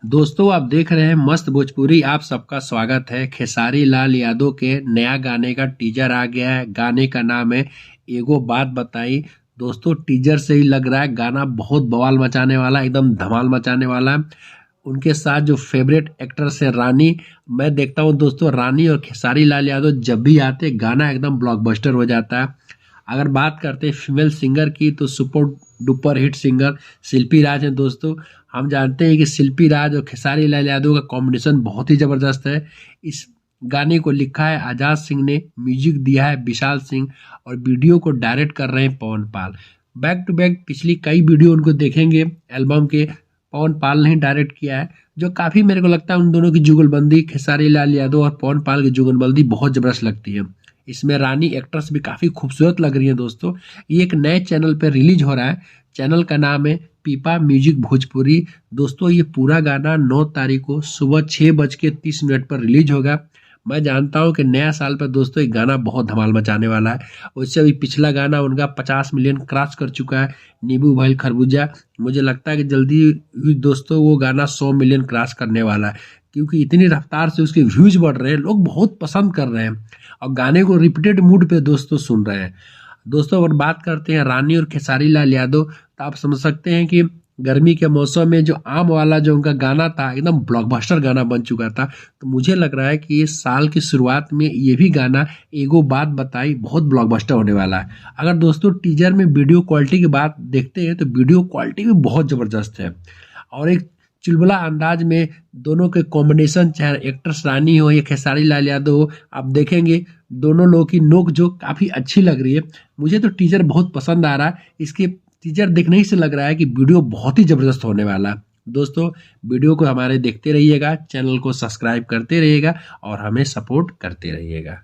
दोस्तों आप देख रहे हैं मस्त भोजपुरी। आप सबका स्वागत है। खेसारी लाल यादव के नया गाने का टीजर आ गया है। गाने का नाम है एगो बात बताई। दोस्तों टीजर से ही लग रहा है गाना बहुत बवाल मचाने वाला है, एकदम धमाल मचाने वाला है। उनके साथ जो फेवरेट एक्ट्रेस है रानी, मैं देखता हूँ दोस्तों रानी और खेसारी लाल यादव जब भी आते गाना एकदम ब्लॉकबस्टर हो जाता है। अगर बात करते हैं फीमेल सिंगर की तो सुपर डुपर हिट सिंगर शिल्पी राज हैं दोस्तों। हम जानते हैं कि शिल्पी राज और खेसारी लाल यादव का कॉम्बिनेशन बहुत ही ज़बरदस्त है। इस गाने को लिखा है आजाद सिंह ने, म्यूजिक दिया है विशाल सिंह और वीडियो को डायरेक्ट कर रहे हैं पवन पाल। बैक टू बैक पिछली कई वीडियो उनको देखेंगे एल्बम के, पवन पाल ने ही डायरेक्ट किया है। जो काफ़ी मेरे को लगता है उन दोनों की जुगलबंदी, खेसारी लाल यादव और पवन पाल की जुगलबंदी बहुत ज़बरदस्त लगती है। इसमें रानी एक्ट्रेस भी काफ़ी खूबसूरत लग रही है दोस्तों। ये एक नए चैनल पे रिलीज हो रहा है। चैनल का नाम है पीपा म्यूजिक भोजपुरी। दोस्तों ये पूरा गाना 9 तारीख को सुबह 6:30 पर रिलीज होगा। मैं जानता हूँ कि नया साल पर दोस्तों ये गाना बहुत धमाल मचाने वाला है। उससे भी पिछला गाना उनका 50 मिलियन क्रॉस कर चुका है, नींबू भाई खरबूजा। मुझे लगता है कि जल्दी ही दोस्तों वो गाना 100 मिलियन क्रॉस करने वाला है, क्योंकि इतनी रफ्तार से उसके व्यूज बढ़ रहे हैं, लोग बहुत पसंद कर रहे हैं और गाने को रिपीटेड मूड पे दोस्तों सुन रहे हैं। दोस्तों अगर बात करते हैं रानी और खेसारी लाल यादव, तो आप समझ सकते हैं कि गर्मी के मौसम में जो आम वाला जो उनका गाना था एकदम ब्लॉकबस्टर गाना बन चुका था। तो मुझे लग रहा है कि इस साल की शुरुआत में ये भी गाना एगो बात बताई बहुत ब्लॉकबस्टर होने वाला है। अगर दोस्तों टीजर में वीडियो क्वालिटी की बात देखते हैं तो वीडियो क्वालिटी भी बहुत ज़बरदस्त है और एक चुलबुला अंदाज में दोनों के कॉम्बिनेशन, चाहे एक्ट्रेस रानी हो या खेसारी लाल यादव हो, आप देखेंगे दोनों लोगों की नोक जो काफ़ी अच्छी लग रही है। मुझे तो टीजर बहुत पसंद आ रहा है। इसके टीजर देखने ही से लग रहा है कि वीडियो बहुत ही ज़बरदस्त होने वाला है। दोस्तों वीडियो को हमारे देखते रहिएगा, चैनल को सब्सक्राइब करते रहिएगा और हमें सपोर्ट करते रहिएगा।